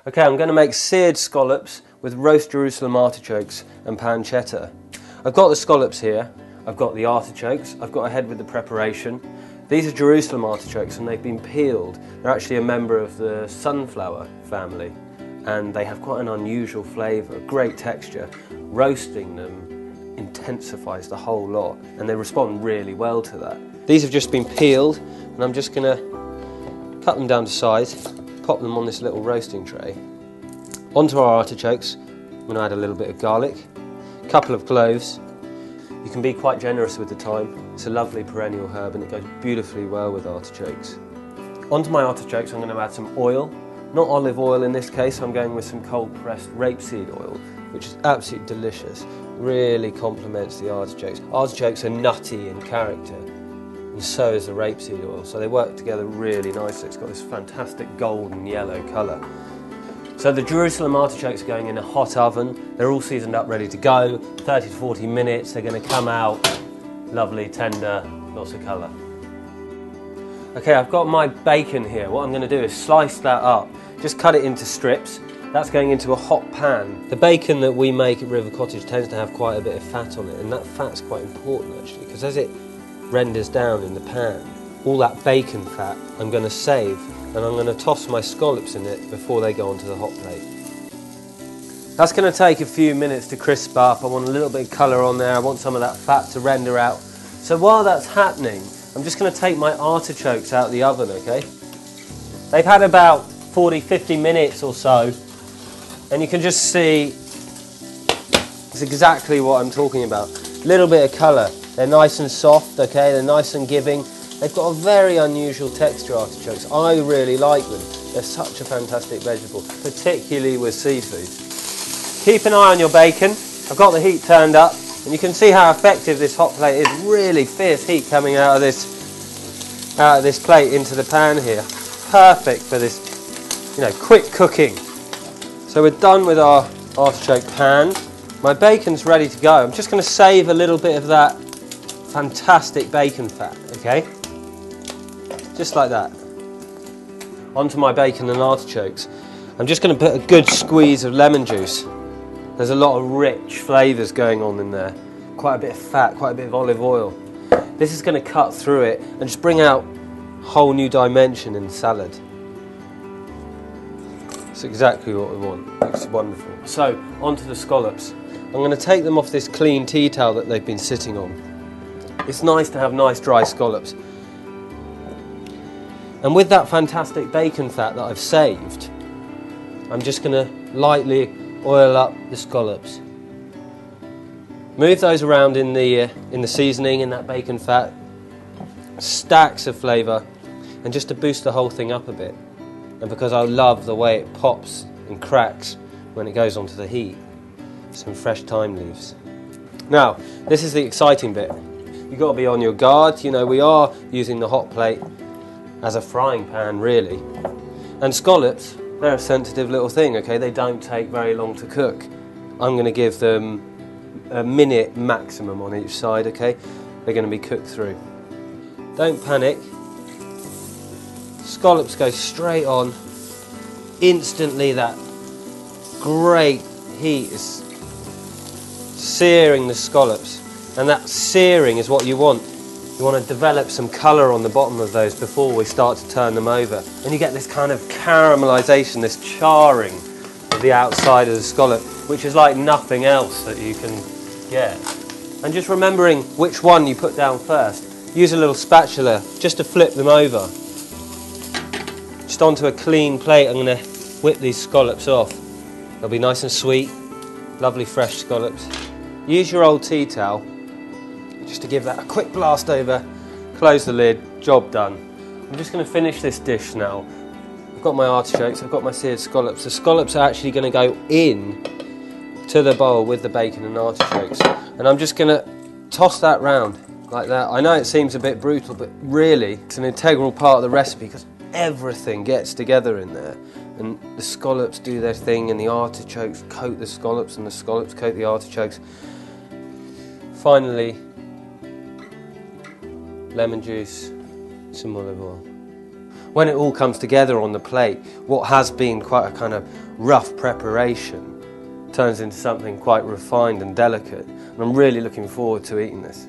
Okay, I'm going to make seared scallops with roast Jerusalem artichokes and pancetta. I've got the scallops here, I've got the artichokes, I've got ahead with the preparation. These are Jerusalem artichokes and they've been peeled. They're actually a member of the sunflower family and they have quite an unusual flavour, great texture. Roasting them intensifies the whole lot and they respond really well to that. These have just been peeled and I'm just going to cut them down to size, pop them on this little roasting tray. Onto our artichokes, I'm going to add a little bit of garlic, a couple of cloves. You can be quite generous with the thyme. It's a lovely perennial herb and it goes beautifully well with artichokes. Onto my artichokes I'm going to add some oil, not olive oil in this case, I'm going with some cold pressed rapeseed oil, which is absolutely delicious, really complements the artichokes. Artichokes are nutty in character and so is the rapeseed oil, so they work together really nicely. It's got this fantastic golden yellow colour. So the Jerusalem artichokes are going in a hot oven. They're all seasoned up, ready to go. 30 to 40 minutes, they're going to come out lovely, tender, lots of colour. Okay, I've got my bacon here. What I'm going to do is slice that up, just cut it into strips. That's going into a hot pan. The bacon that we make at River Cottage tends to have quite a bit of fat on it, and that fat's quite important actually, because as it renders down in the pan, all that bacon fat I'm going to save, and I'm going to toss my scallops in it before they go onto the hot plate. That's going to take a few minutes to crisp up. I want a little bit of colour on there, I want some of that fat to render out. So while that's happening, I'm just going to take my artichokes out of the oven, okay? They've had about 40-50 minutes or so, and you can just see it's exactly what I'm talking about. A little bit of colour. They're nice and soft, okay? They're nice and giving. They've got a very unusual texture, artichokes. I really like them. They're such a fantastic vegetable, particularly with seafood. Keep an eye on your bacon. I've got the heat turned up, and you can see how effective this hot plate is. Really fierce heat coming out of this plate into the pan here. Perfect for this, quick cooking. So we're done with our artichoke pan. My bacon's ready to go. I'm just going to save a little bit of that fantastic bacon fat, okay? Just like that. Onto my bacon and artichokes. I'm just going to put a good squeeze of lemon juice. There's a lot of rich flavours going on in there. Quite a bit of fat, quite a bit of olive oil. This is going to cut through it and just bring out a whole new dimension in the salad. It's exactly what we want. It's wonderful. So, onto the scallops. I'm going to take them off this clean tea towel that they've been sitting on. It's nice to have nice dry scallops. And with that fantastic bacon fat that I've saved, I'm just going to lightly oil up the scallops. Move those around in the seasoning, in that bacon fat. Stacks of flavour, and just to boost the whole thing up a bit. And because I love the way it pops and cracks when it goes onto the heat, some fresh thyme leaves. Now, this is the exciting bit. You've got to be on your guard. We are using the hot plate as a frying pan, really. And scallops, they're a sensitive little thing, okay? They don't take very long to cook. I'm going to give them a minute maximum on each side, okay? They're going to be cooked through. Don't panic. Scallops go straight on. Instantly that great heat is searing the scallops. And that searing is what you want. You want to develop some colour on the bottom of those before we start to turn them over. And you get this kind of caramelisation, this charring of the outside of the scallop, which is like nothing else that you can get. And just remembering which one you put down first. Use a little spatula just to flip them over. Just onto a clean plate, I'm going to whip these scallops off. They'll be nice and sweet, lovely fresh scallops. Use your old tea towel just to give that a quick blast over, close the lid, job done. I'm just going to finish this dish now. I've got my artichokes, I've got my seared scallops. The scallops are actually going to go in to the bowl with the bacon and artichokes. And I'm just going to toss that round like that. I know it seems a bit brutal, but really it's an integral part of the recipe because everything gets together in there. And the scallops do their thing and the artichokes coat the scallops and the scallops coat the artichokes. Finally, lemon juice, some olive oil. When it all comes together on the plate, what has been quite a kind of rough preparation turns into something quite refined and delicate. And I'm really looking forward to eating this.